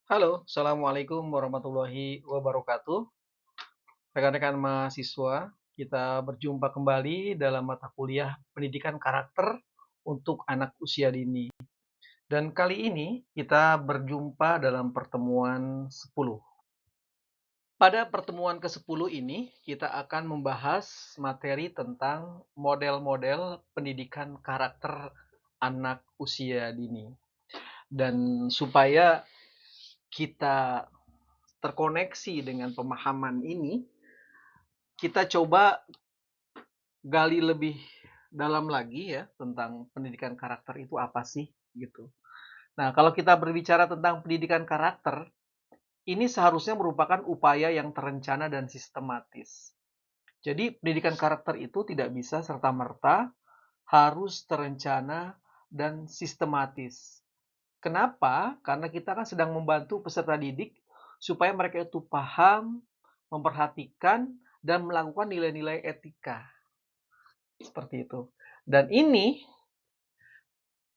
Halo, Assalamualaikum warahmatullahi wabarakatuh. Rekan-rekan mahasiswa, kita berjumpa kembali dalam mata kuliah Pendidikan Karakter untuk Anak Usia Dini. Dan kali ini kita berjumpa dalam pertemuan 10. Pada pertemuan ke-10 ini, kita akan membahas materi tentang model-model pendidikan karakter anak usia dini. Dan supaya kita terkoneksi dengan pemahaman ini, kita coba gali lebih dalam lagi ya tentang pendidikan karakter itu apa sih gitu. Nah, kalau kita berbicara tentang pendidikan karakter, ini seharusnya merupakan upaya yang terencana dan sistematis. Jadi, pendidikan karakter itu tidak bisa serta-merta, harus terencana dan sistematis. Kenapa? Karena kita kan sedang membantu peserta didik supaya mereka itu paham, memperhatikan, dan melakukan nilai-nilai etika. Seperti itu. Dan ini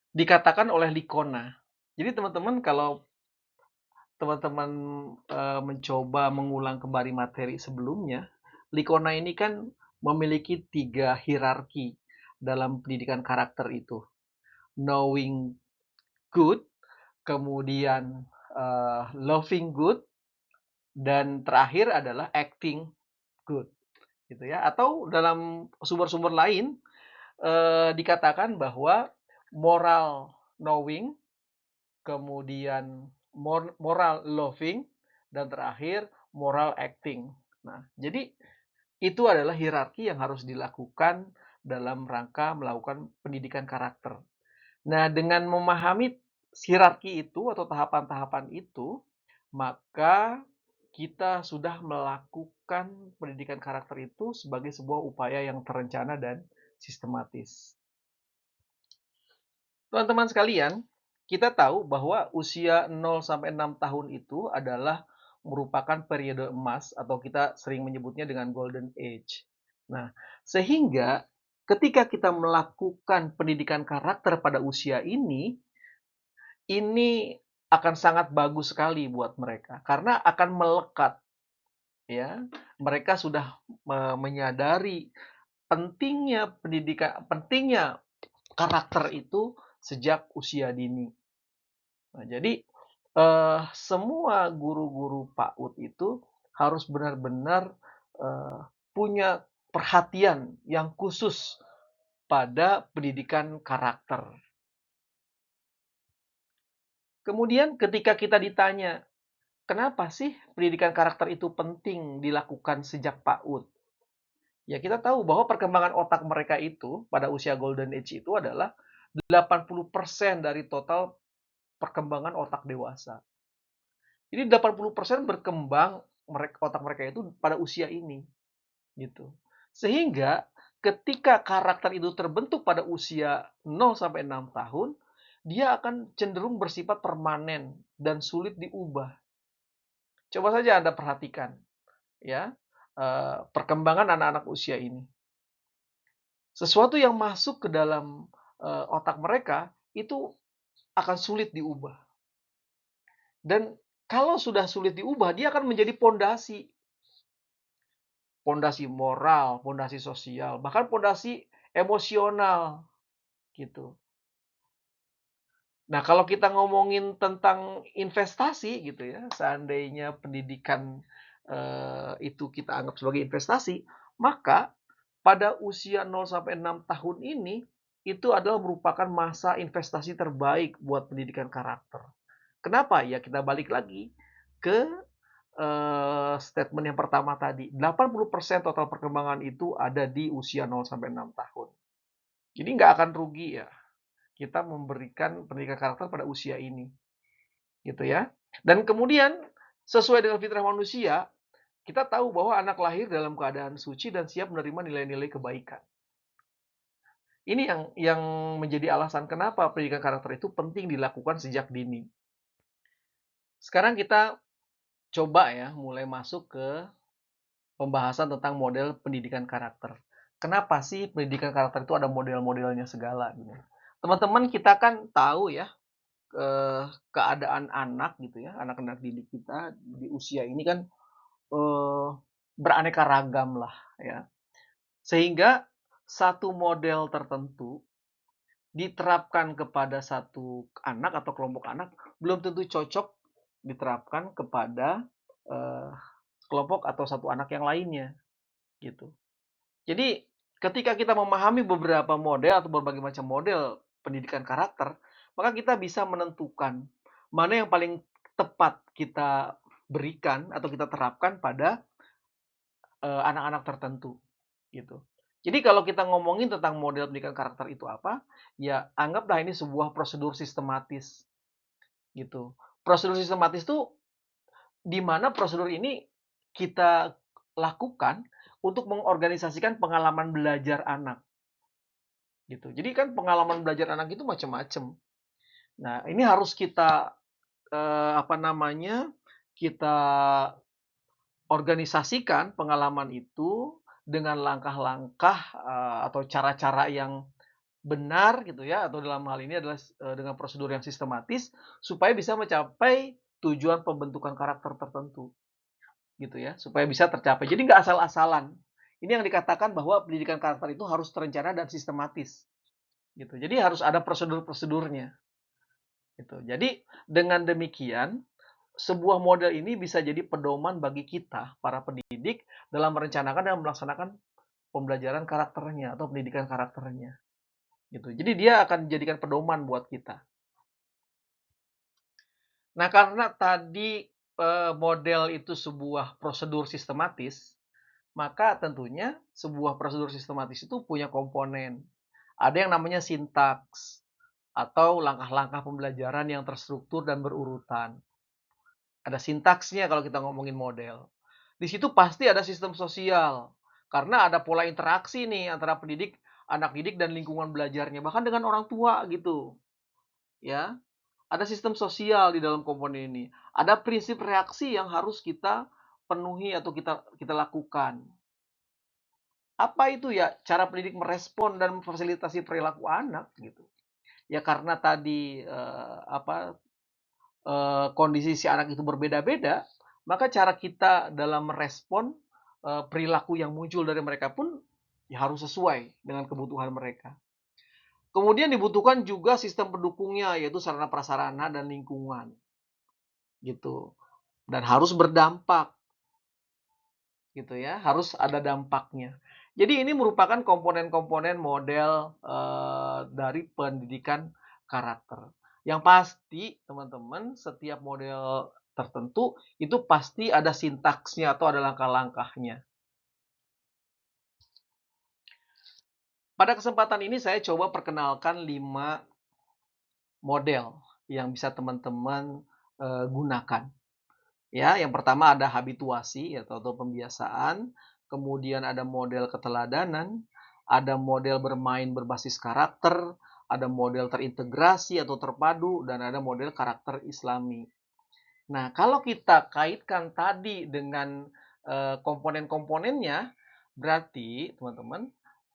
dikatakan oleh Likona. Jadi teman-teman kalau teman-teman mencoba mengulang kembali materi sebelumnya, Likona ini kan memiliki 3 hierarki dalam pendidikan karakter itu. Knowing good, kemudian loving good, dan terakhir adalah acting good, gitu ya. Atau dalam sumber-sumber lain dikatakan bahwa moral knowing, kemudian moral loving, dan terakhir moral acting. Nah, jadi itu adalah hierarki yang harus dilakukan dalam rangka melakukan pendidikan karakter. Nah, dengan memahami hierarki itu atau tahapan-tahapan itu, maka kita sudah melakukan pendidikan karakter itu sebagai sebuah upaya yang terencana dan sistematis. Teman-teman sekalian, kita tahu bahwa usia 0 sampai 6 tahun itu adalah merupakan periode emas atau kita sering menyebutnya dengan golden age. Nah, sehingga ketika kita melakukan pendidikan karakter pada usia ini akan sangat bagus sekali buat mereka karena akan melekat ya. Mereka sudah menyadari pentingnya karakter itu sejak usia dini. Nah, jadi semua guru-guru PAUD itu harus benar-benar punya perhatian yang khusus pada pendidikan karakter. Kemudian ketika kita ditanya, kenapa sih pendidikan karakter itu penting dilakukan sejak PAUD? Ya, kita tahu bahwa perkembangan otak mereka itu pada usia golden age itu adalah 80% dari total perkembangan otak dewasa. Jadi 80% berkembang otak mereka itu pada usia ini, gitu. Sehingga ketika karakter itu terbentuk pada usia 0 sampai 6 tahun, dia akan cenderung bersifat permanen dan sulit diubah. Coba saja Anda perhatikan, ya, perkembangan anak-anak usia ini. Sesuatu yang masuk ke dalam otak mereka itu akan sulit diubah. Dan kalau sudah sulit diubah, dia akan menjadi pondasi. Pondasi moral, pondasi sosial, bahkan pondasi emosional gitu. Nah, kalau kita ngomongin tentang investasi gitu ya, seandainya pendidikan itu kita anggap sebagai investasi, maka pada usia 0 sampai 6 tahun ini itu adalah merupakan masa investasi terbaik buat pendidikan karakter. Kenapa? Ya kita balik lagi ke statement yang pertama tadi. 80% total perkembangan itu ada di usia 0 sampai 6 tahun. Jadi nggak akan rugi ya kita memberikan pendidikan karakter pada usia ini, gitu ya. Dan kemudian sesuai dengan fitrah manusia, kita tahu bahwa anak lahir dalam keadaan suci dan siap menerima nilai-nilai kebaikan. Ini yang menjadi alasan kenapa pendidikan karakter itu penting dilakukan sejak dini. Sekarang kita coba ya mulai masuk ke pembahasan tentang model pendidikan karakter. Kenapa sih pendidikan karakter itu ada model-modelnya segala gitu. Teman-teman kita kan tahu ya, keadaan anak gitu ya, anak-anak didik kita di usia ini kan, eee, beraneka ragam lah ya. Sehingga satu model tertentu diterapkan kepada satu anak atau kelompok anak, belum tentu cocok diterapkan kepada, eee, kelompok atau satu anak yang lainnya, gitu. Jadi, ketika kita memahami beberapa model atau berbagai macam model pendidikan karakter, maka kita bisa menentukan mana yang paling tepat kita berikan atau kita terapkan pada, anak-anak tertentu, gitu. Jadi kalau kita ngomongin tentang model pendidikan karakter itu apa, ya anggaplah ini sebuah prosedur sistematis, gitu. Prosedur sistematis itu di mana prosedur ini kita lakukan untuk mengorganisasikan pengalaman belajar anak. Gitu. Jadi kan pengalaman belajar anak itu macam-macam. Nah, ini harus kita, apa namanya, kita organisasikan pengalaman itu dengan langkah-langkah, atau cara-cara yang benar gitu ya, atau dalam hal ini adalah dengan prosedur yang sistematis supaya bisa mencapai tujuan pembentukan karakter tertentu, gitu ya, supaya bisa tercapai. Jadi nggak asal-asalan. Ini yang dikatakan bahwa pendidikan karakter itu harus terencana dan sistematis, gitu. Jadi harus ada prosedur-prosedurnya. Gitu. Jadi dengan demikian, sebuah model ini bisa jadi pedoman bagi kita, para pendidik, dalam merencanakan dan melaksanakan pembelajaran karakternya atau pendidikan karakternya. Gitu. Jadi dia akan dijadikan pedoman buat kita. Nah, karena tadi model itu sebuah prosedur sistematis, maka tentunya sebuah prosedur sistematis itu punya komponen. Ada yang namanya sintaks atau langkah-langkah pembelajaran yang terstruktur dan berurutan. Ada sintaksnya kalau kita ngomongin model. Di situ pasti ada sistem sosial, karena ada pola interaksi nih antara pendidik, anak didik dan lingkungan belajarnya, bahkan dengan orang tua gitu, ya. Ada sistem sosial di dalam komponen ini. Ada prinsip reaksi yang harus kita penuhi atau kita kita lakukan. Apa itu ya? Cara pendidik merespon dan memfasilitasi perilaku anak gitu. Ya karena tadi kondisi si anak itu berbeda-beda, maka cara kita dalam merespon perilaku yang muncul dari mereka pun ya harus sesuai dengan kebutuhan mereka. Kemudian dibutuhkan juga sistem pendukungnya, yaitu sarana prasarana dan lingkungan, gitu. Dan harus berdampak, gitu ya. Harus ada dampaknya. Jadi ini merupakan komponen-komponen model dari pendidikan karakter. Yang pasti, teman-teman, setiap model tertentu itu pasti ada sintaksnya atau ada langkah-langkahnya. Pada kesempatan ini saya coba perkenalkan 5 model yang bisa teman-teman gunakan. Ya, yang pertama ada habituasi atau pembiasaan, kemudian ada model keteladanan, ada model bermain berbasis karakter, ada model terintegrasi atau terpadu, dan ada model karakter Islami. Nah, kalau kita kaitkan tadi dengan komponen-komponennya, berarti teman-teman,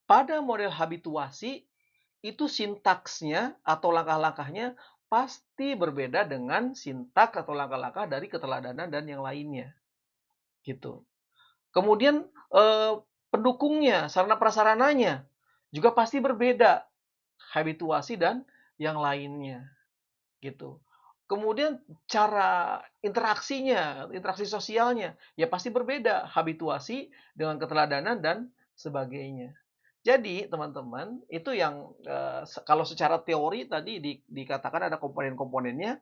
pada model habituasi itu sintaksnya atau langkah-langkahnya pasti berbeda dengan sintaks atau langkah-langkah dari keteladanan dan yang lainnya, gitu. Kemudian pendukungnya, sarana prasarananya juga pasti berbeda, habituasi dan yang lainnya, gitu. Kemudian cara interaksinya, interaksi sosialnya, ya pasti berbeda, habituasi dengan keteladanan dan sebagainya. Jadi teman-teman, itu yang, kalau secara teori tadi dikatakan ada komponen-komponennya,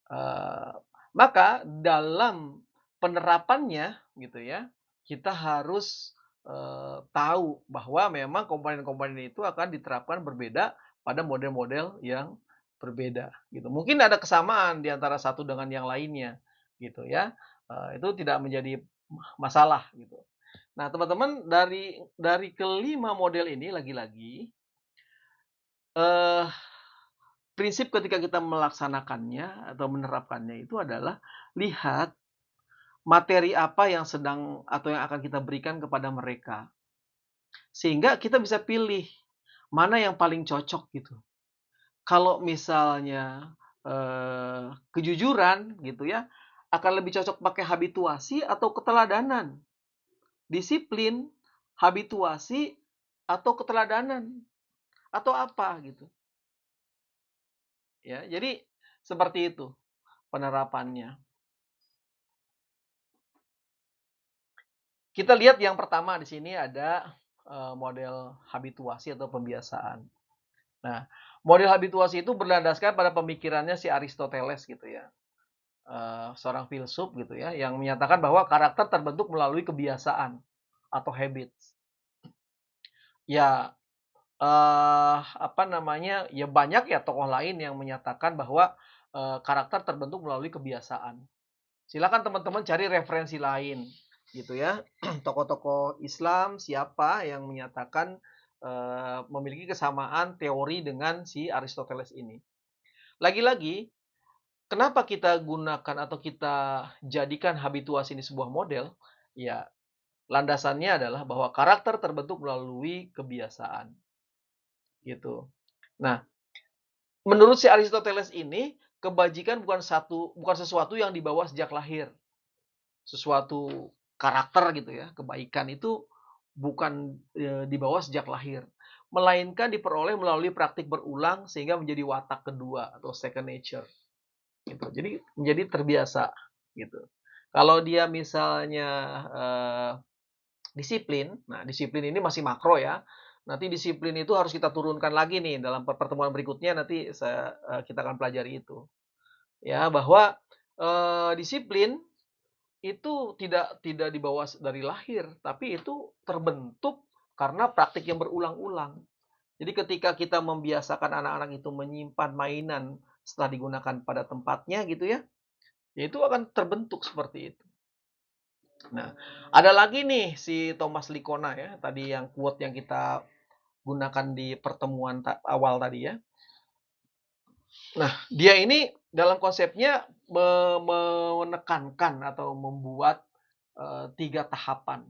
eee, maka dalam penerapannya gitu ya, kita harus, tahu bahwa memang komponen-komponen itu akan diterapkan berbeda pada model-model yang berbeda gitu. Mungkin ada kesamaan di antara satu dengan yang lainnya gitu ya, itu tidak menjadi masalah gitu. Nah, teman-teman, dari kelima model ini lagi-lagi, eee, prinsip ketika kita melaksanakannya atau menerapkannya itu adalah lihat materi apa yang sedang atau yang akan kita berikan kepada mereka. Sehingga kita bisa pilih mana yang paling cocok gitu. Kalau misalnya kejujuran gitu ya, akan lebih cocok pakai habituasi atau keteladanan? Disiplin, habituasi, atau keteladanan? Atau apa gitu? Ya, jadi seperti itu penerapannya. Kita lihat yang pertama di sini ada model habituasi atau pembiasaan. Nah, model habituasi itu berlandaskan pada pemikirannya si Aristoteles gitu ya. Seorang filsuf gitu ya, yang menyatakan bahwa karakter terbentuk melalui kebiasaan atau habits. Ya, apa namanya, ya banyak ya tokoh lain yang menyatakan bahwa karakter terbentuk melalui kebiasaan. Silakan teman-teman cari referensi lain gitu ya. Tokoh-tokoh Islam siapa yang menyatakan memiliki kesamaan teori dengan si Aristoteles ini. Lagi-lagi, kenapa kita gunakan atau kita jadikan habituasi ini sebuah model? Ya, landasannya adalah bahwa karakter terbentuk melalui kebiasaan gitu. Nah, menurut si Aristoteles ini, kebajikan bukan sesuatu yang dibawa sejak lahir. Sesuatu karakter gitu ya, kebaikan itu bukan dibawa sejak lahir, melainkan diperoleh melalui praktik berulang sehingga menjadi watak kedua atau second nature gitu. Jadi menjadi terbiasa gitu. Kalau dia misalnya disiplin, nah disiplin ini masih makro ya. Nanti disiplin itu harus kita turunkan lagi nih dalam pertemuan berikutnya nanti kita akan pelajari itu. Ya, bahwa disiplin itu tidak dibawa dari lahir, tapi itu terbentuk karena praktik yang berulang-ulang. Jadi ketika kita membiasakan anak-anak itu menyimpan mainan setelah digunakan pada tempatnya gitu ya, ya itu akan terbentuk seperti itu. Nah, ada lagi nih si Thomas Likona ya, tadi yang quote yang kita gunakan di pertemuan awal tadi ya. Nah, dia ini dalam konsepnya menekankan atau membuat 3 tahapan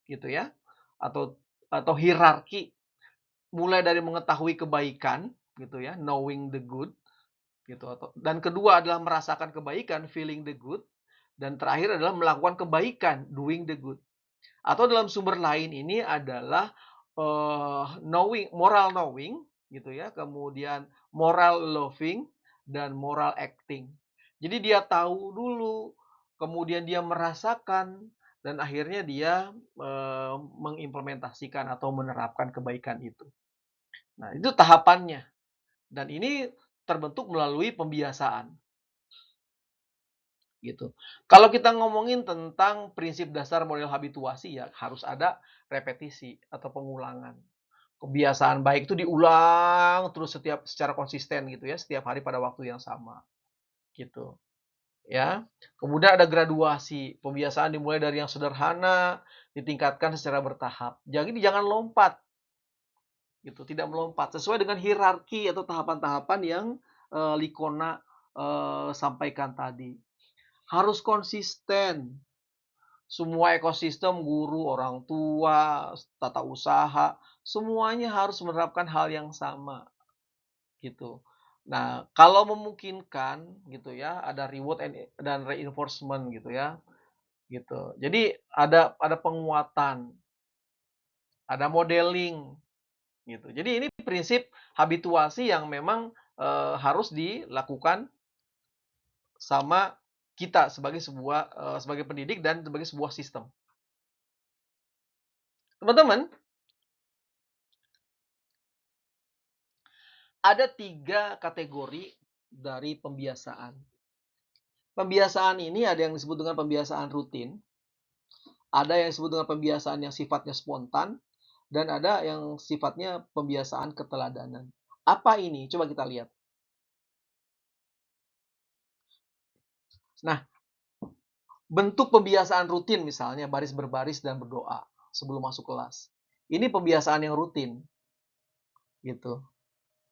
gitu ya, atau hierarki, mulai dari mengetahui kebaikan gitu ya, knowing the good gitu, dan kedua adalah merasakan kebaikan, feeling the good, dan terakhir adalah melakukan kebaikan, doing the good. Atau dalam sumber lain ini adalah moral knowing gitu ya, kemudian moral loving dan moral acting. Jadi dia tahu dulu, kemudian dia merasakan dan akhirnya dia mengimplementasikan atau menerapkan kebaikan itu. Nah, itu tahapannya dan ini terbentuk melalui pembiasaan gitu. Kalau kita ngomongin tentang prinsip dasar model habituasi ya harus ada repetisi atau pengulangan. Kebiasaan baik itu diulang terus secara konsisten gitu ya, setiap hari pada waktu yang sama, gitu. Ya. Kemudian ada graduasi, pembiasaan dimulai dari yang sederhana, ditingkatkan secara bertahap. Jadi jangan lompat, gitu, tidak melompat, sesuai dengan hierarki atau tahapan-tahapan yang Likona sampaikan tadi. Harus konsisten. Semua ekosistem, guru, orang tua, tata usaha, semuanya harus menerapkan hal yang sama, gitu. Nah, kalau memungkinkan gitu ya, ada reward dan reinforcement gitu ya, gitu. Jadi ada penguatan, ada modeling gitu. Jadi ini prinsip habituasi yang memang harus dilakukan sama kita sebagai pendidik dan sebagai sebuah sistem. Teman-teman, ada 3 kategori dari pembiasaan. Pembiasaan ini ada yang disebut dengan pembiasaan rutin, ada yang disebut dengan pembiasaan yang sifatnya spontan, dan ada yang sifatnya pembiasaan keteladanan. Apa ini? Coba kita lihat. Nah, bentuk pembiasaan rutin misalnya baris berbaris dan berdoa sebelum masuk kelas. Ini pembiasaan yang rutin, gitu.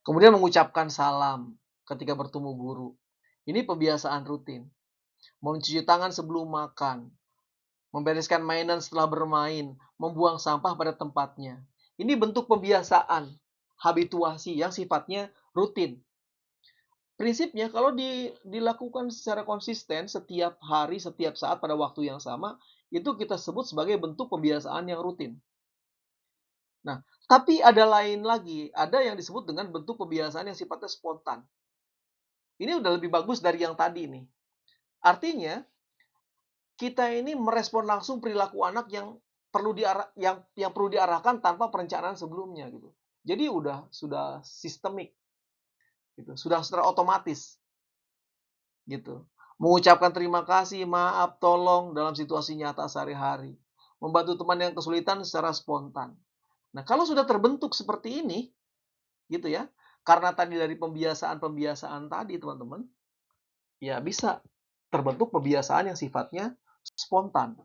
Kemudian mengucapkan salam ketika bertemu guru. Ini pembiasaan rutin. Mencuci tangan sebelum makan, membereskan mainan setelah bermain, membuang sampah pada tempatnya. Ini bentuk pembiasaan, habituasi yang sifatnya rutin. Prinsipnya kalau dilakukan secara konsisten setiap hari, setiap saat pada waktu yang sama, itu kita sebut sebagai bentuk pembiasaan yang rutin. Nah, tapi ada lain lagi, ada yang disebut dengan bentuk pembiasaan yang sifatnya spontan. Ini udah lebih bagus dari yang tadi nih. Artinya, kita ini merespon langsung perilaku anak yang perlu diarahkan tanpa perencanaan sebelumnya gitu. Jadi sudah sistemik gitu, sudah secara otomatis gitu. Mengucapkan terima kasih, maaf, tolong dalam situasi nyata sehari-hari. Membantu teman yang kesulitan secara spontan. Nah, kalau sudah terbentuk seperti ini, gitu ya, karena tadi dari pembiasaan-pembiasaan tadi, teman-teman, ya bisa terbentuk pembiasaan yang sifatnya spontan.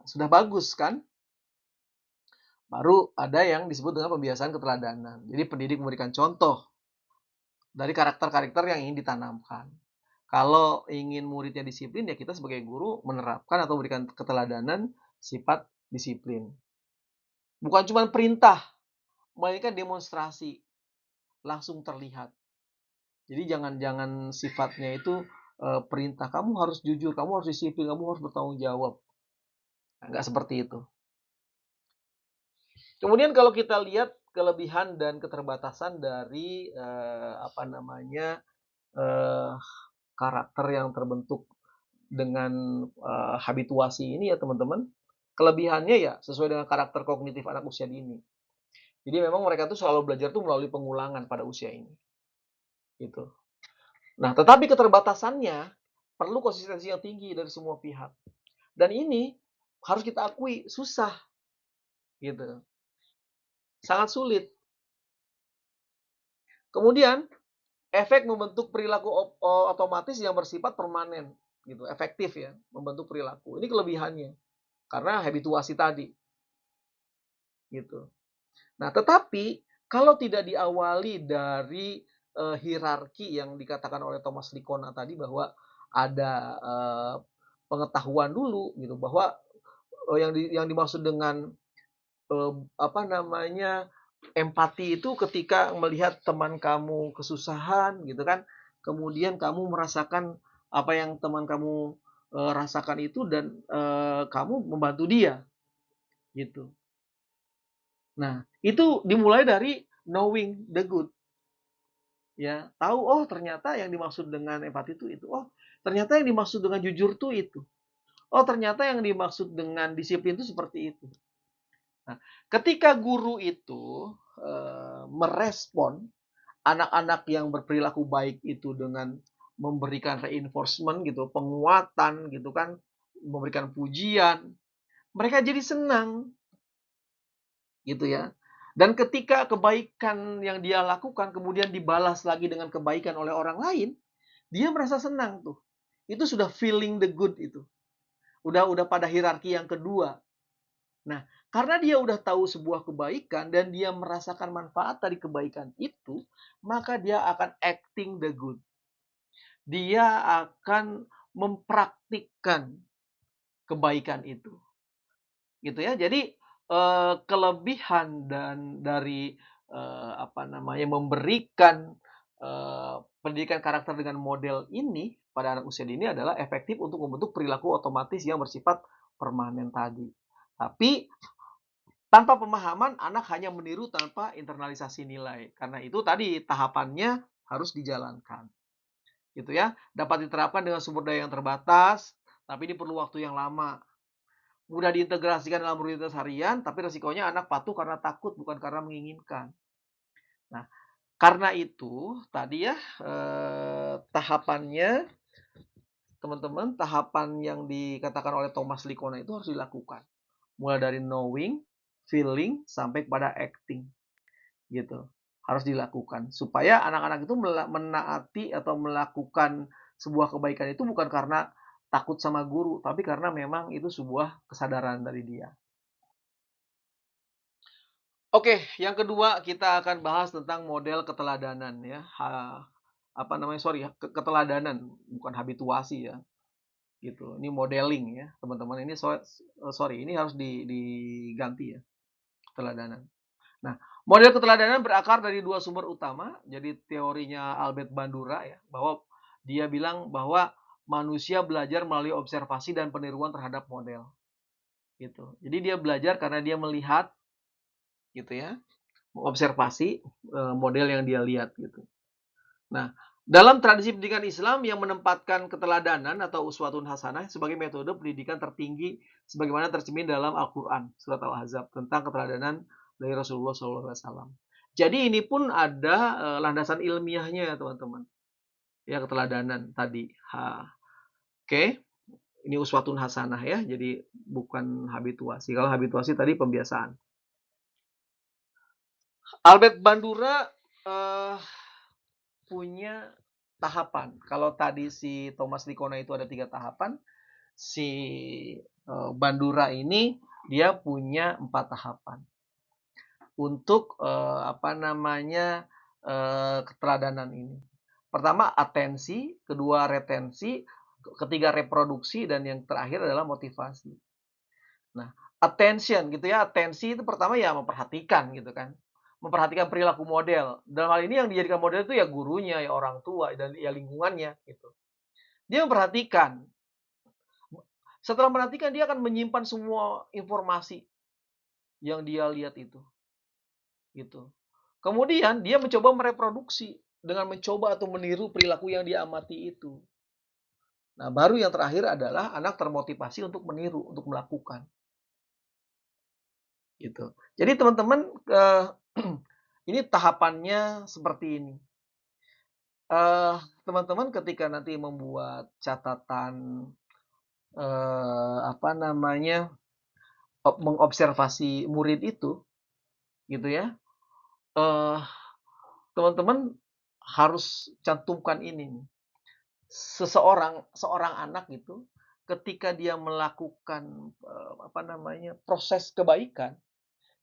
Sudah bagus kan? Baru ada yang disebut dengan pembiasaan keteladanan. Jadi pendidik memberikan contoh dari karakter-karakter yang ingin ditanamkan. Kalau ingin muridnya disiplin, ya kita sebagai guru menerapkan atau memberikan keteladanan sifat disiplin. Bukan cuma perintah, melainkan demonstrasi, langsung terlihat. Jadi jangan sifatnya itu perintah, kamu harus jujur, kamu harus disiplin, kamu harus bertanggung jawab. Nah, nggak seperti itu. Kemudian kalau kita lihat kelebihan dan keterbatasan dari eh, karakter yang terbentuk dengan habituasi ini ya teman-teman. Kelebihannya ya sesuai dengan karakter kognitif anak usia dini. Jadi memang mereka tuh selalu belajar tuh melalui pengulangan pada usia ini. Gitu. Nah, tetapi keterbatasannya perlu konsistensi yang tinggi dari semua pihak. Dan ini harus kita akui susah gitu. Sangat sulit. Kemudian efek membentuk perilaku otomatis yang bersifat permanen gitu, efektif ya, membentuk perilaku. Ini kelebihannya karena habituasi tadi gitu. Nah, tetapi kalau tidak diawali dari hierarki yang dikatakan oleh Thomas Likona tadi bahwa ada pengetahuan dulu gitu bahwa yang dimaksud dengan apa namanya empati itu ketika melihat teman kamu kesusahan gitu kan, kemudian kamu merasakan apa yang teman kamu rasakan itu dan kamu membantu dia gitu. Nah, itu dimulai dari knowing the good. Ya, tahu oh ternyata yang dimaksud dengan empati itu. Oh, ternyata yang dimaksud dengan jujur tuh itu. Oh, ternyata yang dimaksud dengan disiplin itu seperti itu. Nah, ketika guru itu merespon anak-anak yang berperilaku baik itu dengan memberikan reinforcement gitu, penguatan gitu kan, memberikan pujian, mereka jadi senang gitu ya. Dan ketika kebaikan yang dia lakukan kemudian dibalas lagi dengan kebaikan oleh orang lain, dia merasa senang tuh. Itu sudah feeling the good itu. Udah pada hierarki yang kedua. Nah, karena dia udah tahu sebuah kebaikan dan dia merasakan manfaat dari kebaikan itu, maka dia akan acting the good. Dia akan mempraktikkan kebaikan itu. Gitu ya. Jadi kelebihan dan dari memberikan pendidikan karakter dengan model ini pada anak usia dini adalah efektif untuk membentuk perilaku otomatis yang bersifat permanen tadi. Tapi tanpa pemahaman anak hanya meniru tanpa internalisasi nilai. Karena itu tadi tahapannya harus dijalankan. Gitu ya. Dapat diterapkan dengan sumber daya yang terbatas, tapi ini perlu waktu yang lama. Mudah diintegrasikan dalam rutinitas harian, tapi resikonya anak patuh karena takut, bukan karena menginginkan. Nah, karena itu tadi ya tahapannya, teman-teman, tahapan yang dikatakan oleh Thomas Likona itu harus dilakukan. Mulai dari knowing, feeling, sampai pada acting. Gitu. Harus dilakukan. Supaya anak-anak itu menaati atau melakukan sebuah kebaikan itu bukan karena takut sama guru, tapi karena memang itu sebuah kesadaran dari dia. Oke, yang kedua kita akan bahas tentang model keteladanan ya. Keteladanan bukan habituasi ya. Gitu. Ini modeling ya, teman-teman. Ini sorry, ini harus diganti ya, keteladanan. Nah, Model keteladanan berakar dari dua sumber utama. Jadi teorinya Albert Bandura ya, bahwa dia bilang bahwa manusia belajar melalui observasi dan peniruan terhadap model gitu. Jadi dia belajar karena dia melihat gitu ya, mengobservasi model yang dia lihat gitu. Nah, dalam tradisi pendidikan Islam yang menempatkan keteladanan atau uswatun hasanah sebagai metode pendidikan tertinggi sebagaimana tercermin dalam Al-Qur'an surat Al-Ahzab tentang keteladanan dari Rasulullah SAW. Jadi ini pun ada landasan ilmiahnya ya teman-teman. Ya keteladanan tadi. Oke. Ini uswatun hasanah ya. Jadi bukan habituasi. Kalau habituasi tadi pembiasaan. Albert Bandura eh, punya tahapan. Kalau tadi si Thomas Likona itu ada 3 tahapan, si Bandura ini dia punya 4 tahapan untuk apa namanya keteladanan ini. Pertama atensi, kedua retensi, ketiga reproduksi, dan yang terakhir adalah motivasi. Nah, attention gitu ya, atensi itu pertama ya memperhatikan gitu kan. Memperhatikan perilaku model. Dalam hal ini yang dijadikan model itu ya gurunya, ya orang tua, dan ya lingkungannya gitu. Dia memperhatikan. Setelah memperhatikan dia akan menyimpan semua informasi yang dia lihat itu. Gitu. Kemudian dia mencoba mereproduksi dengan mencoba atau meniru perilaku yang dia amati itu. Nah, baru yang terakhir adalah anak termotivasi untuk meniru, untuk melakukan. Gitu. Jadi teman-teman ini tahapannya seperti ini. Teman-teman ketika nanti membuat catatan apa namanya mengobservasi murid itu, gitu ya, eh, teman-teman harus cantumkan ini nih. Seorang anak gitu, ketika dia melakukan apa namanya proses kebaikan,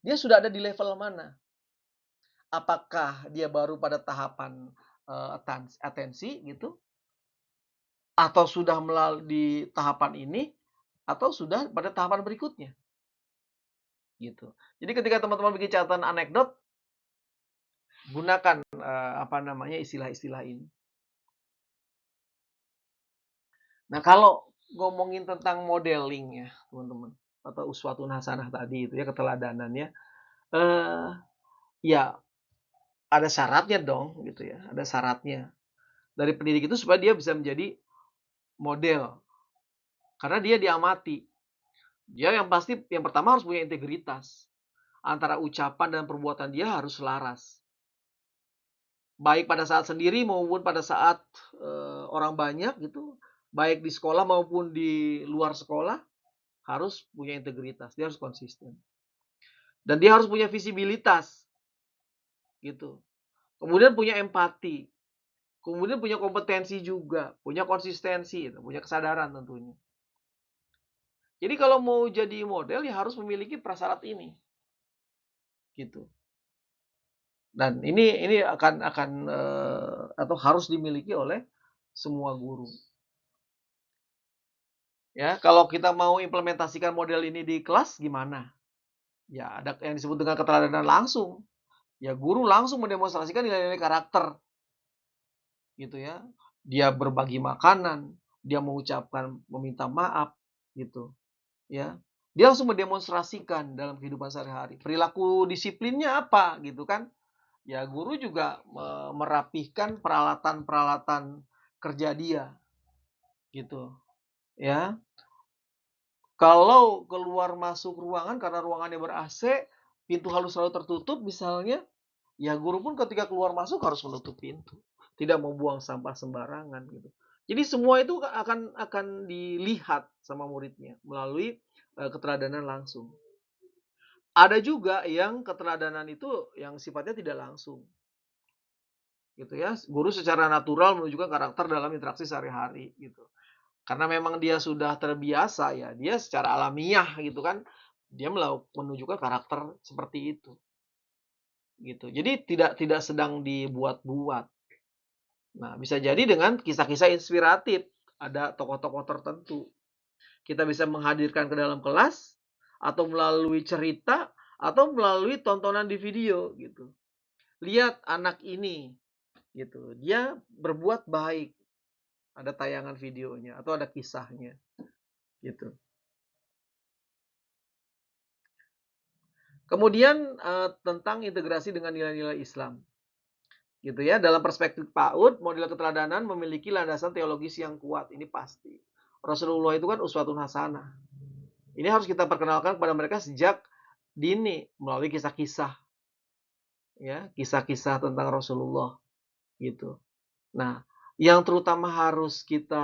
dia sudah ada di level mana? Apakah dia baru pada tahapan atensi gitu, atau sudah melalui di tahapan ini, atau sudah pada tahapan berikutnya, gitu. Jadi ketika teman-teman bikin catatan anekdot, gunakan apa namanya istilah-istilah ini. Nah kalau ngomongin tentang modeling ya teman-teman, atau uswatun hasanah tadi itu ya keteladanannya, eh, ya ada syaratnya dong gitu ya, ada syaratnya dari pendidik itu supaya dia bisa menjadi model karena dia diamati. Dia yang pasti yang pertama harus punya integritas. Antara ucapan dan perbuatan dia harus selaras. Baik pada saat sendiri maupun pada saat orang banyak gitu, baik di sekolah maupun di luar sekolah harus punya integritas, dia harus konsisten. Dan dia harus punya visibilitas gitu. Kemudian punya empati. Kemudian punya kompetensi juga, punya konsistensi, punya kesadaran tentunya. Jadi kalau mau jadi model ya harus memiliki prasyarat ini. Gitu. Dan ini akan atau harus dimiliki oleh semua guru. Ya, kalau kita mau implementasikan model ini di kelas gimana? Ya, ada yang disebut dengan keteladanan langsung. Ya, guru langsung mendemonstrasikan nilai-nilai karakter. Gitu ya. Dia berbagi makanan, dia mengucapkan meminta maaf gitu, ya. Dia langsung mendemonstrasikan dalam kehidupan sehari-hari. Perilaku disiplinnya apa gitu kan? Ya guru juga merapihkan peralatan-peralatan kerja dia gitu ya. Kalau keluar masuk ruangan karena ruangannya ber-AC, pintu harus selalu tertutup misalnya, ya guru pun ketika keluar masuk harus menutup pintu. Tidak membuang sampah sembarangan gitu. Jadi semua itu akan dilihat sama muridnya melalui keteladanan langsung. Ada juga yang keteladanan itu yang sifatnya tidak langsung. Gitu ya. Guru secara natural menunjukkan karakter dalam interaksi sehari-hari gitu. Karena memang dia sudah terbiasa ya, dia secara alamiah gitu kan, dia menunjukkan karakter seperti itu. Gitu. Jadi tidak tidak sedang dibuat-buat. Nah, bisa jadi dengan kisah-kisah inspiratif, ada tokoh-tokoh tertentu. Kita bisa menghadirkan ke dalam kelas atau melalui cerita atau melalui tontonan di video gitu. Lihat anak ini gitu, dia berbuat baik, ada tayangan videonya atau ada kisahnya gitu. Kemudian, tentang integrasi dengan nilai-nilai Islam, gitu ya. Dalam perspektif PAUD, model keteladanan memiliki landasan teologis yang kuat, ini pasti. Rasulullah itu kan uswatun hasanah. Ini harus kita perkenalkan kepada mereka sejak dini melalui kisah-kisah, ya, kisah-kisah tentang Rasulullah, gitu. Nah, yang terutama harus kita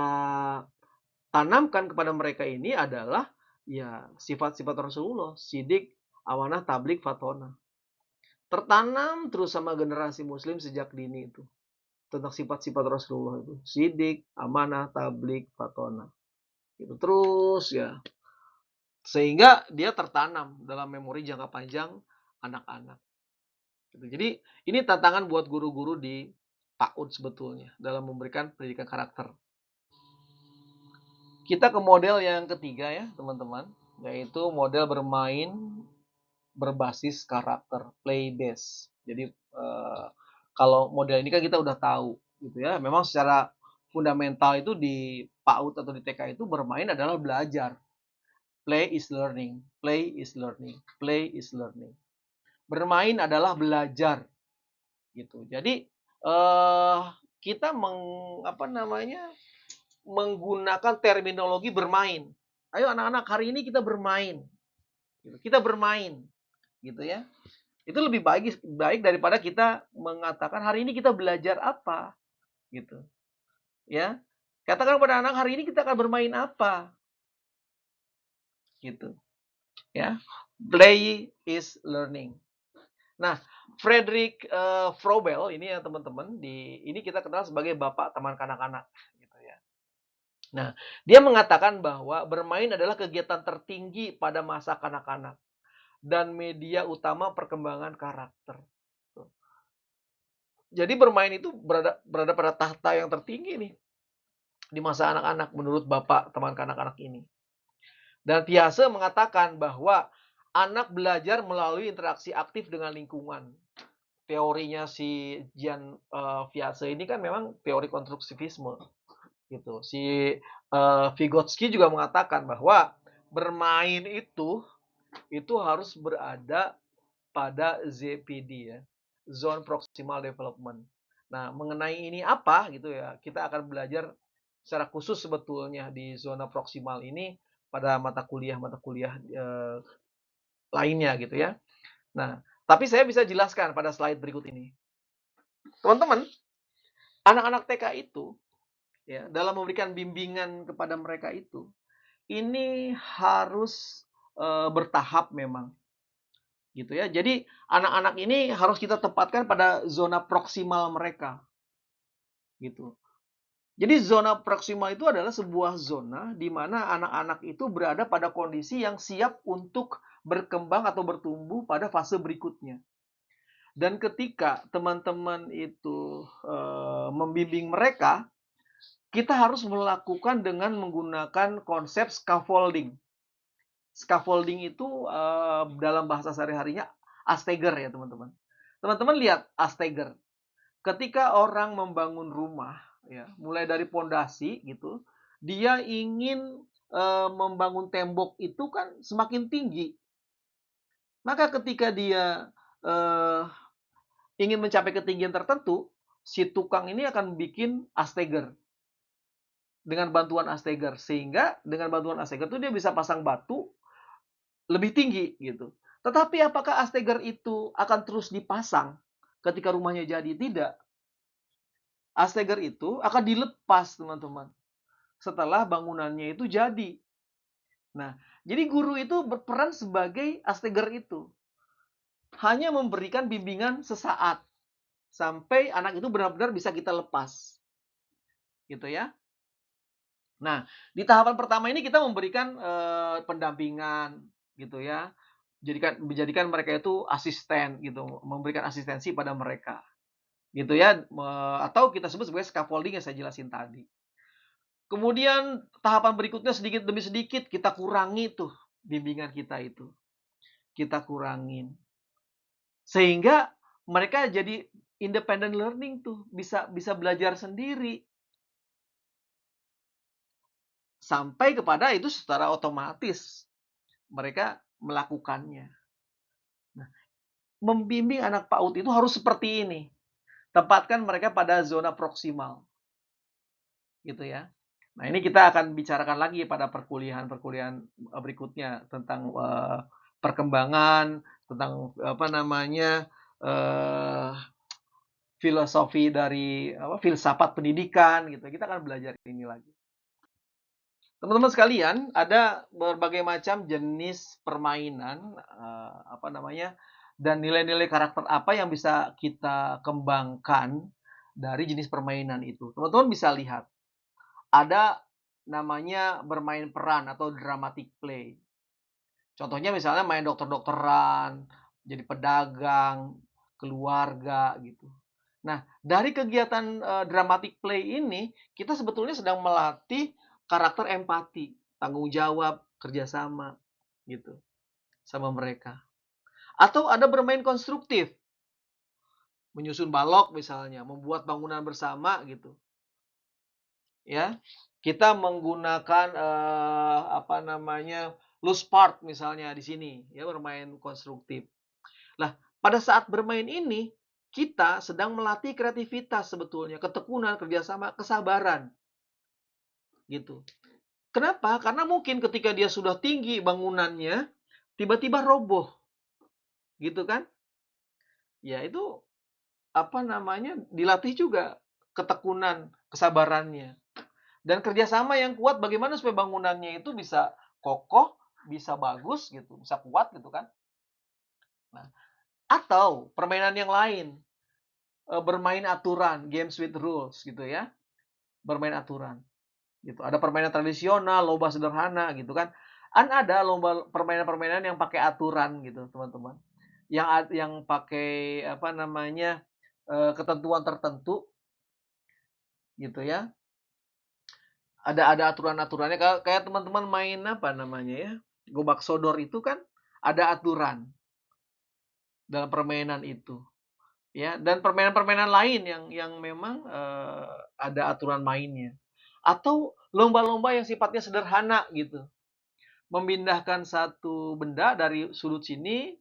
tanamkan kepada mereka ini adalah ya sifat-sifat Rasulullah, sidik, amanah, tablik, fatona. Tertanam terus sama generasi muslim sejak dini itu. Tentang sifat-sifat Rasulullah itu. Sidik, amanah, tablik, fatona. Itu terus ya. Sehingga dia tertanam dalam memori jangka panjang anak-anak. Gitu. Jadi ini tantangan buat guru-guru di PAUD sebetulnya dalam memberikan pendidikan karakter. Kita ke model yang ketiga ya teman-teman, yaitu model bermain berbasis karakter, play based. Jadi kalau model ini kan kita udah tahu gitu ya. Memang secara fundamental itu di PAUD atau di TK itu bermain adalah belajar. Play is learning, play is learning, play is learning. Bermain adalah belajar gitu. Jadi kita menggunakan terminologi bermain. Ayo anak-anak hari ini kita bermain. Gitu. Kita bermain gitu ya. Itu lebih baik daripada kita mengatakan hari ini kita belajar apa gitu. Ya. Katakan pada anak hari ini kita akan bermain apa gitu. Ya. Play is learning. Nah, Frederick Froebel ini ya teman-teman, ini kita kenal sebagai bapak taman kanak-kanak gitu ya. Nah, dia mengatakan bahwa bermain adalah kegiatan tertinggi pada masa kanak-kanak dan media utama perkembangan karakter. Jadi bermain itu berada pada tahta yang tertinggi nih di masa anak-anak menurut bapak teman kanak-kanak ini. Dan Piaget mengatakan bahwa anak belajar melalui interaksi aktif dengan lingkungan. Teorinya si Jean Piaget ini kan memang teori konstruktivisme gitu. Si Vygotsky juga mengatakan bahwa bermain itu harus berada pada ZPD ya, Zone Proximal Development. Nah, mengenai ini apa gitu ya, kita akan belajar secara khusus sebetulnya di zona proksimal ini pada mata kuliah lainnya gitu ya. Nah, tapi saya bisa jelaskan pada slide berikut ini. Teman-teman, anak-anak TK itu ya dalam memberikan bimbingan kepada mereka itu ini harus bertahap memang gitu ya. Jadi anak-anak ini harus kita tempatkan pada zona proksimal mereka gitu. Jadi zona proksimal itu adalah sebuah zona di mana anak-anak itu berada pada kondisi yang siap untuk berkembang atau bertumbuh pada fase berikutnya. Dan ketika teman-teman itu membimbing mereka, kita harus melakukan dengan menggunakan konsep scaffolding. Scaffolding itu dalam bahasa sehari-harinya Astegger ya teman-teman. Teman-teman lihat Astegger. Ketika orang membangun rumah, ya, mulai dari pondasi gitu, dia ingin membangun tembok itu kan semakin tinggi. Maka ketika dia eh, ingin mencapai ketinggian tertentu, si tukang ini akan bikin Astegger dengan bantuan Astegger, sehingga dengan bantuan Astegger itu dia bisa pasang batu lebih tinggi gitu. Tetapi apakah Astegger itu akan terus dipasang ketika rumahnya jadi? Tidak. Astegger itu akan dilepas, teman-teman, setelah bangunannya itu jadi. Nah, jadi guru itu berperan sebagai Astegger itu. Hanya memberikan bimbingan sesaat sampai anak itu benar-benar bisa kita lepas. Gitu ya. Nah, di tahapan pertama ini kita memberikan pendampingan gitu ya. Menjadikan mereka itu asisten gitu, memberikan asistensi pada mereka. Gitu ya, atau kita sebut sebagai scaffolding yang saya jelasin tadi. Kemudian tahapan berikutnya sedikit demi sedikit kita kurangi tuh bimbingan kita itu. kita kurangin. Sehingga mereka jadi independent learning tuh, bisa belajar sendiri. Sampai kepada itu secara otomatis mereka melakukannya. Nah, membimbing anak PAUD itu harus seperti ini. Tempatkan mereka pada zona proksimal. Gitu ya. Nah, ini kita akan bicarakan lagi pada perkuliahan-perkuliahan berikutnya tentang perkembangan, tentang apa namanya filosofi dari filsafat pendidikan gitu. Kita akan belajar ini lagi. Teman-teman sekalian, ada berbagai macam jenis permainan apa namanya dan nilai-nilai karakter apa yang bisa kita kembangkan dari jenis permainan itu. Teman-teman bisa lihat ada namanya bermain peran atau dramatic play. Contohnya misalnya main dokter-dokteran, jadi pedagang, keluarga gitu. Nah, dari kegiatan dramatic play ini, kita sebetulnya sedang melatih karakter empati, tanggung jawab, kerjasama gitu sama mereka. Atau ada bermain konstruktif, menyusun balok misalnya, membuat bangunan bersama gitu. Ya, kita menggunakan apa namanya loose part misalnya di sini ya bermain konstruktif. Nah, pada saat bermain ini kita sedang melatih kreativitas sebetulnya, ketekunan, kerjasama, kesabaran gitu. Kenapa? Karena mungkin ketika dia sudah tinggi bangunannya tiba-tiba roboh gitu kan? Ya itu apa namanya dilatih juga ketekunan, kesabarannya. Dan kerjasama yang kuat bagaimana supaya bangunannya itu bisa kokoh, bisa bagus gitu, bisa kuat gitu kan. Nah, atau permainan yang lain, bermain aturan, games with rules gitu ya, bermain aturan gitu. Ada permainan tradisional, lomba sederhana gitu kan. Ada lomba permainan-permainan yang pakai aturan gitu, teman-teman. Yang pakai apa namanya, ketentuan tertentu gitu ya. Ada aturan-aturannya kayak teman-teman main apa namanya ya, gobak sodor itu kan ada aturan dalam permainan itu ya dan permainan-permainan lain yang memang ada aturan mainnya atau lomba-lomba yang sifatnya sederhana gitu memindahkan satu benda dari sudut sini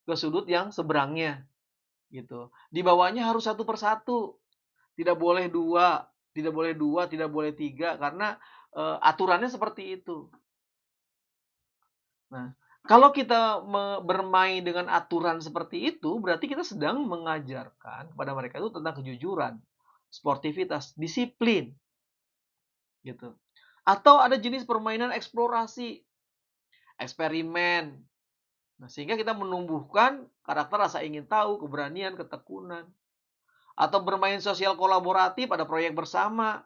ke sudut yang seberangnya gitu dibawanya harus satu persatu tidak boleh dua tidak boleh dua tidak boleh tiga karena aturannya seperti itu. Nah, kalau kita bermain dengan aturan seperti itu, berarti kita sedang mengajarkan kepada mereka itu tentang kejujuran, sportivitas, disiplin, gitu. Atau ada jenis permainan eksplorasi, eksperimen. Nah, sehingga kita menumbuhkan karakter rasa ingin tahu, keberanian, ketekunan. Atau bermain sosial kolaboratif, ada proyek bersama,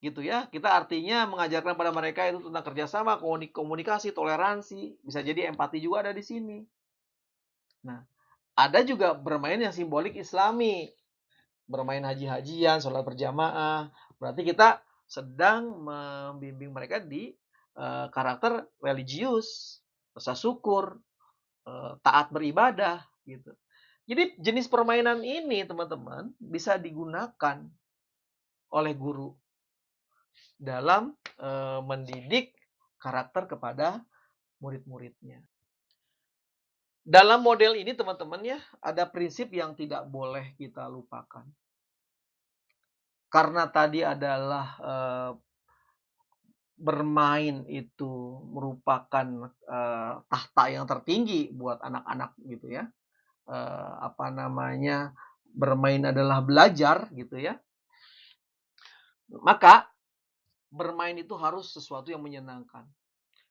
gitu ya. Kita artinya mengajarkan pada mereka itu tentang kerjasama, komunikasi, toleransi, bisa jadi empati juga ada di sini. Nah, ada juga bermain yang simbolik Islami, bermain haji-hajian, sholat berjamaah. Berarti kita sedang membimbing mereka di karakter religius, rasa syukur, taat beribadah, gitu. Jadi jenis permainan ini teman-teman bisa digunakan oleh guru dalam mendidik karakter kepada murid-muridnya. Dalam model ini teman-teman ya, ada prinsip yang tidak boleh kita lupakan. Karena tadi adalah bermain itu merupakan tahta yang tertinggi buat anak-anak gitu ya. Apa namanya? Bermain adalah belajar gitu ya. Maka bermain itu harus sesuatu yang menyenangkan.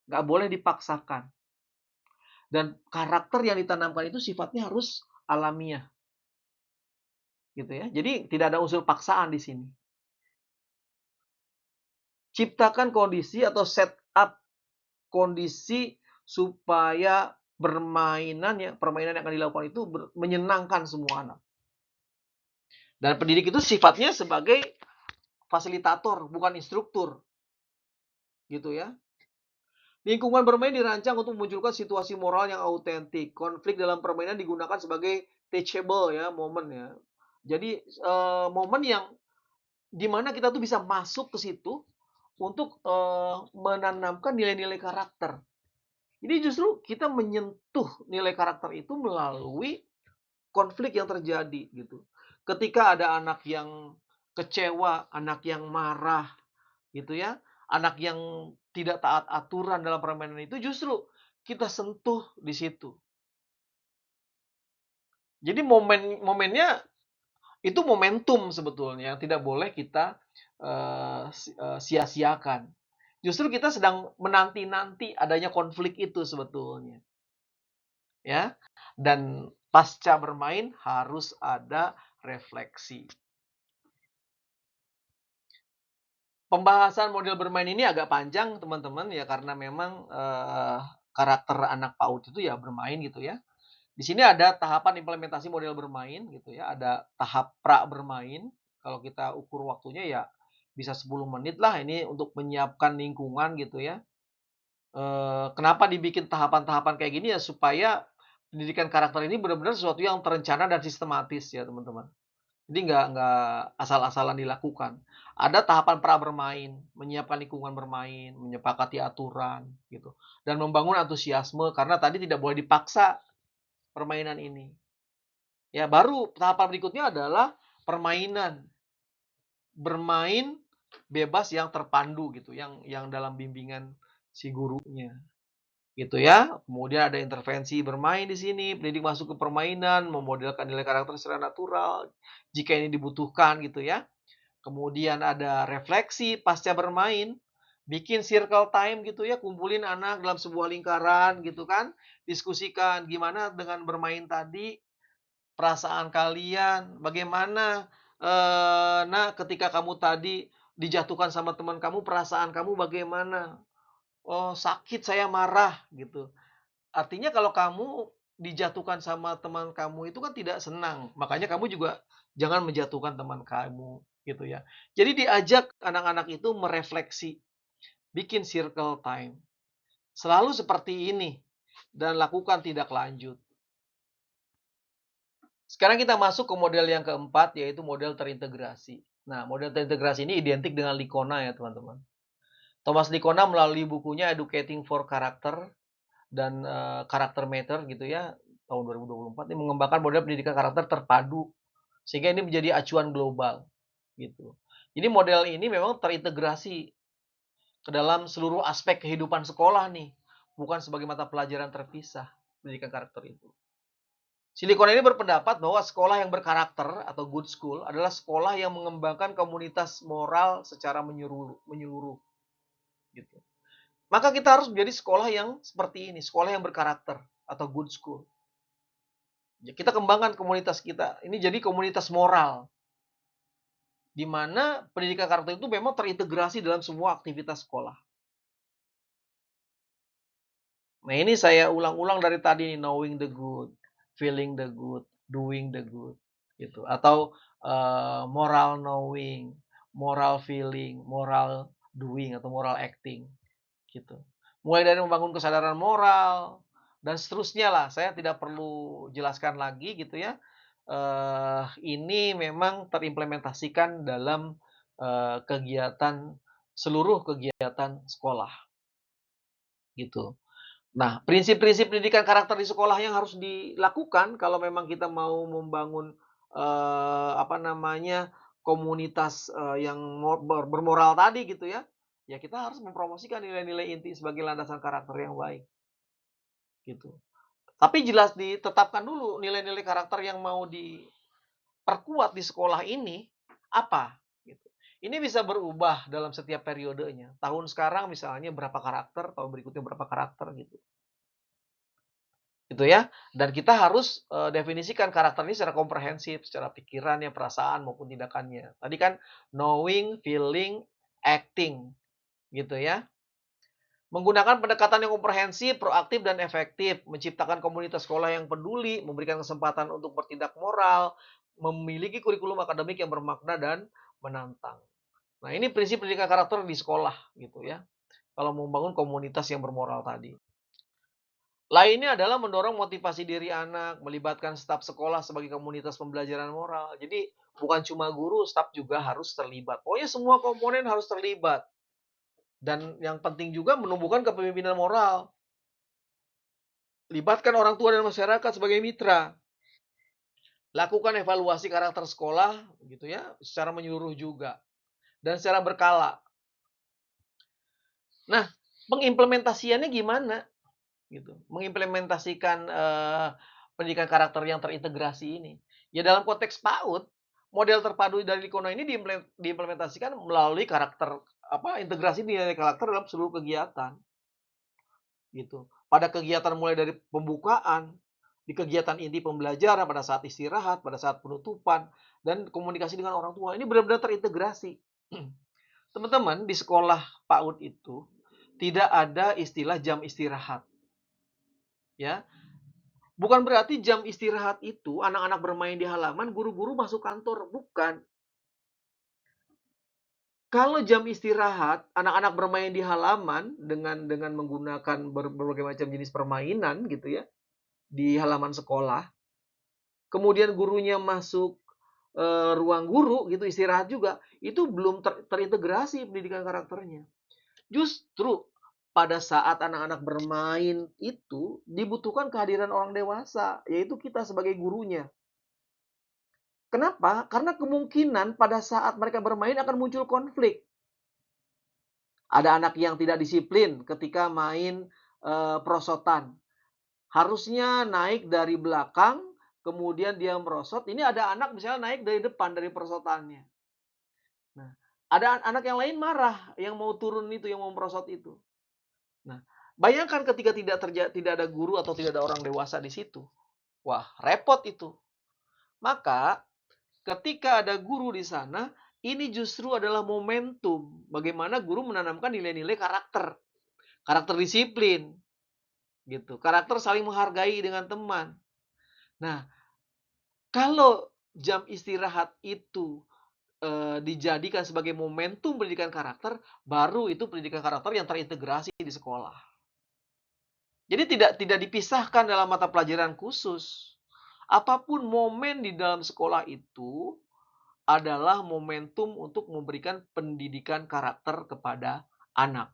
Nggak boleh dipaksakan. Dan karakter yang ditanamkan itu sifatnya harus alamiah. Gitu ya. Jadi tidak ada unsur paksaan di sini. Ciptakan kondisi atau set up kondisi supaya permainan yang akan dilakukan itu menyenangkan semua anak. Dan pendidik itu sifatnya sebagai fasilitator, bukan instruktur. Gitu ya. Lingkungan bermain dirancang untuk memunculkan situasi moral yang autentik. Konflik dalam permainan digunakan sebagai teachable ya, momen ya. Jadi, momen yang di mana kita tuh bisa masuk ke situ untuk, menanamkan nilai-nilai karakter. Jadi justru kita menyentuh nilai karakter itu melalui konflik yang terjadi gitu. Ketika ada anak yang kecewa, anak yang marah gitu ya, anak yang tidak taat aturan dalam permainan itu justru kita sentuh di situ. Jadi momennya itu momentum sebetulnya yang tidak boleh kita, sia-siakan. Justru kita sedang menanti-nanti adanya konflik itu sebetulnya, ya. Dan pasca bermain harus ada refleksi. Pembahasan model bermain ini agak panjang teman-teman ya karena memang, karakter anak PAUD itu ya bermain gitu ya. Di sini ada tahapan implementasi model bermain gitu ya, ada tahap pra bermain, kalau kita ukur waktunya ya bisa 10 menit lah ini untuk menyiapkan lingkungan gitu ya. Kenapa dibikin tahapan-tahapan kayak gini ya supaya pendidikan karakter ini benar-benar sesuatu yang terencana dan sistematis ya teman-teman. Jadi nggak asal-asalan dilakukan. Ada tahapan pra bermain, menyiapkan lingkungan bermain, menyepakati aturan gitu, dan membangun antusiasme karena tadi tidak boleh dipaksa permainan ini. Ya, baru tahapan berikutnya adalah permainan. Bermain bebas yang terpandu gitu, yang dalam bimbingan si gurunya, gitu ya. Kemudian ada intervensi bermain di sini, pendidik masuk ke permainan, memodelkan nilai karakter secara natural, jika ini dibutuhkan gitu ya. Kemudian ada refleksi pasca bermain, bikin circle time gitu ya, kumpulin anak dalam sebuah lingkaran gitu kan, diskusikan gimana dengan bermain tadi, perasaan kalian, bagaimana, Nak, ketika kamu tadi dijatuhkan sama teman kamu, perasaan kamu bagaimana? "Oh, sakit, saya marah," gitu. Artinya kalau kamu dijatuhkan sama teman kamu itu kan tidak senang, makanya kamu juga jangan menjatuhkan teman kamu, gitu ya. Jadi diajak anak-anak itu merefleksi, bikin circle time. Selalu seperti ini dan lakukan tindak lanjut. Sekarang kita masuk ke model yang keempat, yaitu model terintegrasi. Nah, model terintegrasi ini identik dengan Licona ya, teman-teman. Thomas Licona melalui bukunya Educating for Character dan Character Matter gitu ya, tahun 2024 ini mengembangkan model pendidikan karakter terpadu sehingga ini menjadi acuan global gitu. Jadi model ini memang terintegrasi ke dalam seluruh aspek kehidupan sekolah nih, bukan sebagai mata pelajaran terpisah pendidikan karakter itu. Silikon ini berpendapat bahwa sekolah yang berkarakter atau good school adalah sekolah yang mengembangkan komunitas moral secara menyeluruh, menyeluruh gitu. Maka kita harus menjadi sekolah yang seperti ini, sekolah yang berkarakter atau good school. Ya, kita kembangkan komunitas kita. Ini jadi komunitas moral di mana pendidikan karakter itu memang terintegrasi dalam semua aktivitas sekolah. Nah, ini saya ulang-ulang dari tadi nih, knowing the good, feeling the good, doing the good, gitu. Atau moral knowing, moral feeling, moral doing atau moral acting, gitu. Mulai dari membangun kesadaran moral dan seterusnya lah. Saya tidak perlu jelaskan lagi gitu ya. Ini memang terimplementasikan dalam kegiatan seluruh kegiatan sekolah, gitu. Nah, prinsip-prinsip pendidikan karakter di sekolah yang harus dilakukan kalau memang kita mau membangun, apa namanya, komunitas, yang bermoral tadi gitu ya, ya kita harus mempromosikan nilai-nilai inti sebagai landasan karakter yang baik, gitu. Tapi jelas ditetapkan dulu nilai-nilai karakter yang mau diperkuat di sekolah ini, apa, gitu. Ini bisa berubah dalam setiap periodenya. Tahun sekarang misalnya berapa karakter, tahun berikutnya berapa karakter, gitu. Gitu ya. Dan kita harus, definisikan karakter ini secara komprehensif, secara pikirannya, perasaan maupun tindakannya. Tadi kan knowing, feeling, acting, gitu ya. Menggunakan pendekatan yang komprehensif, proaktif, dan efektif, menciptakan komunitas sekolah yang peduli, memberikan kesempatan untuk bertindak moral, memiliki kurikulum akademik yang bermakna dan menantang. Nah, ini prinsip pendidikan karakter di sekolah gitu ya. kalau mau membangun komunitas yang bermoral tadi. Lainnya adalah mendorong motivasi diri anak, melibatkan staf sekolah sebagai komunitas pembelajaran moral. Jadi bukan cuma guru, staf juga harus terlibat. Pokoknya semua komponen harus terlibat. Dan yang penting juga menumbuhkan kepemimpinan moral. Libatkan orang tua dan masyarakat sebagai mitra. Lakukan evaluasi karakter sekolah gitu ya, secara menyeluruh juga dan secara berkala. Nah, pengimplementasiannya gimana gitu? Mengimplementasikan pendidikan karakter yang terintegrasi ini. Ya dalam konteks PAUD, model terpadu dari Likono ini diimplementasikan melalui integrasi nilai karakter dalam seluruh kegiatan gitu. Pada kegiatan mulai dari pembukaan, di kegiatan inti pembelajaran, pada saat istirahat, pada saat penutupan, dan komunikasi dengan orang tua. Ini benar-benar terintegrasi. Teman-teman, di sekolah PAUD itu tidak ada istilah jam istirahat. Ya, bukan berarti jam istirahat itu anak-anak bermain di halaman, guru-guru masuk kantor, bukan. Kalau jam istirahat, anak-anak bermain di halaman dengan menggunakan berbagai macam jenis permainan gitu ya, di halaman sekolah. Kemudian gurunya masuk ruang guru gitu istirahat juga, itu belum terintegrasi pendidikan karakternya. Justru pada saat anak-anak bermain itu dibutuhkan kehadiran orang dewasa, yaitu kita sebagai gurunya. Kenapa? Karena kemungkinan pada saat mereka bermain akan muncul konflik. Ada anak yang tidak disiplin ketika main perosotan. Harusnya naik dari belakang, kemudian dia merosot. Ini ada anak misalnya naik dari depan dari perosotannya. Nah, ada anak yang lain marah yang mau turun itu, yang mau merosot itu. Nah, bayangkan ketika tidak ada guru atau tidak ada orang dewasa di situ. Wah, repot itu. Maka ketika ada guru di sana, ini justru adalah momentum bagaimana guru menanamkan nilai-nilai karakter, karakter disiplin, gitu, karakter saling menghargai dengan teman. Nah, kalau jam istirahat itu dijadikan sebagai momentum pendidikan karakter, baru itu pendidikan karakter yang terintegrasi di sekolah. Jadi tidak dipisahkan dalam mata pelajaran khusus. Apapun momen di dalam sekolah itu adalah momentum untuk memberikan pendidikan karakter kepada anak.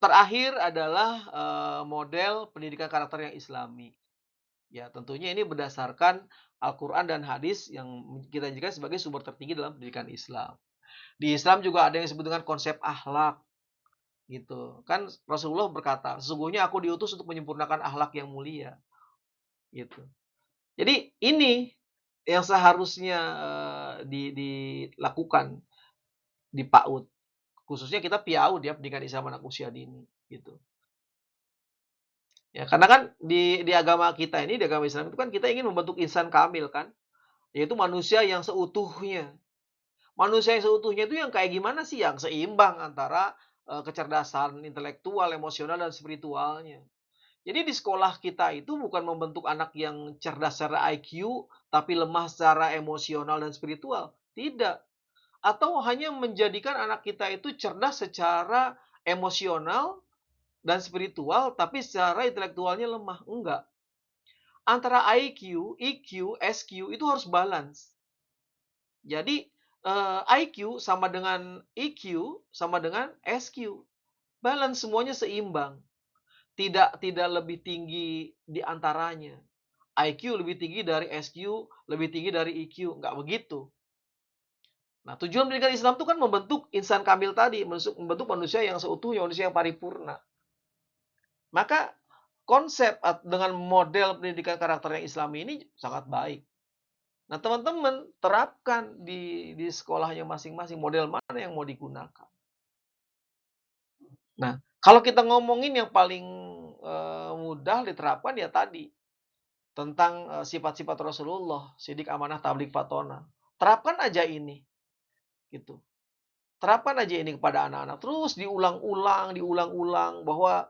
Terakhir adalah model pendidikan karakter yang Islami. Ya, tentunya ini berdasarkan Al-Quran dan hadis yang kita jadikan sebagai sumber tertinggi dalam pendidikan Islam. Di Islam juga ada yang disebut dengan konsep akhlak, gitu. Kan Rasulullah berkata, sesungguhnya aku diutus untuk menyempurnakan akhlak yang mulia, gitu. Jadi ini yang seharusnya dilakukan di PAUD. Khususnya kita PIAUD ya, pendidikan Islam anak usia dini, gitu. Ya, karena kan di agama kita ini, di agama Islam itu kan kita ingin membentuk insan kamil kan, yaitu manusia yang seutuhnya. Manusia yang seutuhnya itu yang kayak gimana sih? Yang seimbang antara kecerdasan intelektual, emosional, dan spiritualnya. Jadi di sekolah kita itu bukan membentuk anak yang cerdas secara IQ, tapi lemah secara emosional dan spiritual. Tidak. Atau hanya menjadikan anak kita itu cerdas secara emosional dan spiritual, tapi secara intelektualnya lemah. Enggak. Antara IQ, EQ, SQ itu harus balance. Jadi IQ sama dengan EQ sama dengan SQ. Balance, semuanya seimbang. Tidak lebih tinggi di antaranya. IQ lebih tinggi dari SQ, lebih tinggi dari EQ, nggak begitu. Nah, tujuan pendidikan Islam itu kan membentuk insan kamil tadi, membentuk manusia yang seutuhnya, manusia yang paripurna. Maka konsep dengan model pendidikan karakter yang Islami ini sangat baik. Nah, teman-teman terapkan di sekolahnya masing-masing, model mana yang mau digunakan. Nah, kalau kita ngomongin yang paling mudah diterapkan ya tadi, tentang sifat-sifat Rasulullah, sidik, amanah, tabligh, fatona. Terapkan aja ini, gitu. Terapkan aja ini kepada anak-anak. Terus diulang-ulang bahwa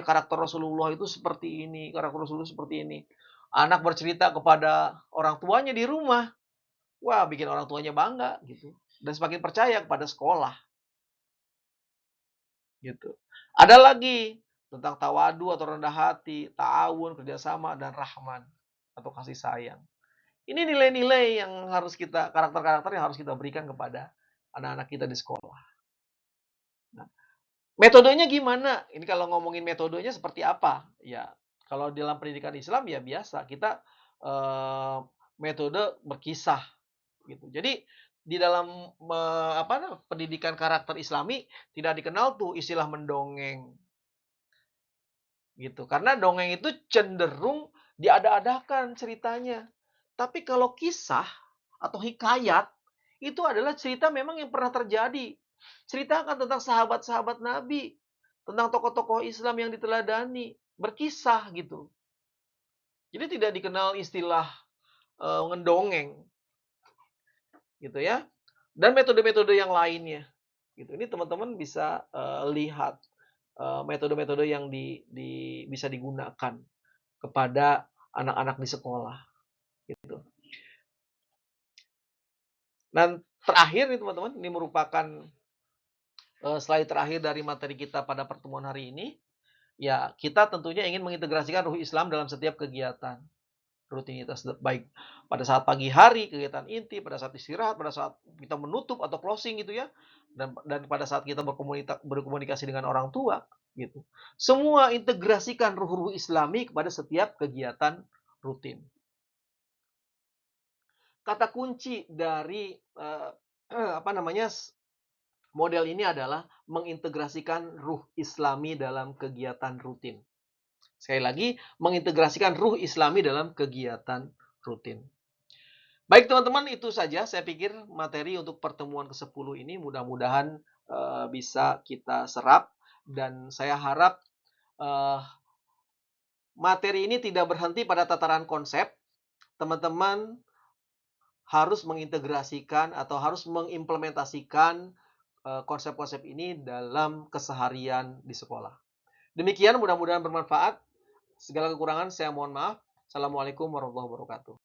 karakter Rasulullah itu seperti ini, karakter Rasulullah seperti ini. Anak bercerita kepada orang tuanya di rumah. Wah, bikin orang tuanya bangga gitu. Dan semakin percaya kepada sekolah. gitu. Ada lagi tentang tawadu atau rendah hati, ta'awun, kerjasama, dan rahman atau kasih sayang. Ini nilai-nilai yang harus kita, karakter-karakter yang harus kita berikan kepada anak-anak kita di sekolah. Nah, metodenya gimana? Ini kalau ngomongin metodenya seperti apa? Ya, kalau dalam pendidikan Islam ya biasa kita metode berkisah gitu. Jadi di dalam pendidikan karakter Islami tidak dikenal tuh istilah mendongeng gitu. Karena dongeng itu cenderung diada-adakan ceritanya. Tapi kalau kisah atau hikayat itu adalah cerita memang yang pernah terjadi. Ceritakan tentang sahabat-sahabat Nabi, tentang tokoh-tokoh Islam yang diteladani, berkisah gitu. Jadi tidak dikenal istilah ngendongeng gitu ya. Dan metode-metode yang lainnya gitu. Ini teman-teman bisa lihat metode-metode yang bisa digunakan kepada anak-anak di sekolah gitu. Dan terakhir nih teman-teman, ini merupakan slide terakhir dari materi kita pada pertemuan hari ini. Ya, kita tentunya ingin mengintegrasikan ruh Islam dalam setiap kegiatan rutinitas, baik pada saat pagi hari, kegiatan inti, pada saat istirahat, pada saat kita menutup atau closing gitu ya, dan pada saat kita berkomunikasi dengan orang tua gitu. Semua integrasikan ruh-ruh Islami kepada setiap kegiatan rutin. Kata kunci dari model ini adalah mengintegrasikan ruh Islami dalam kegiatan rutin. Sekali lagi, mengintegrasikan ruh Islami dalam kegiatan rutin. Baik teman-teman, itu saja saya pikir materi untuk pertemuan ke-10 ini mudah-mudahan bisa kita serap, dan saya harap materi ini tidak berhenti pada tataran konsep. Teman-teman harus mengintegrasikan atau harus mengimplementasikan konsep-konsep ini dalam keseharian di sekolah. Demikian, mudah-mudahan bermanfaat. Segala kekurangan saya mohon maaf. Assalamualaikum warahmatullahi wabarakatuh.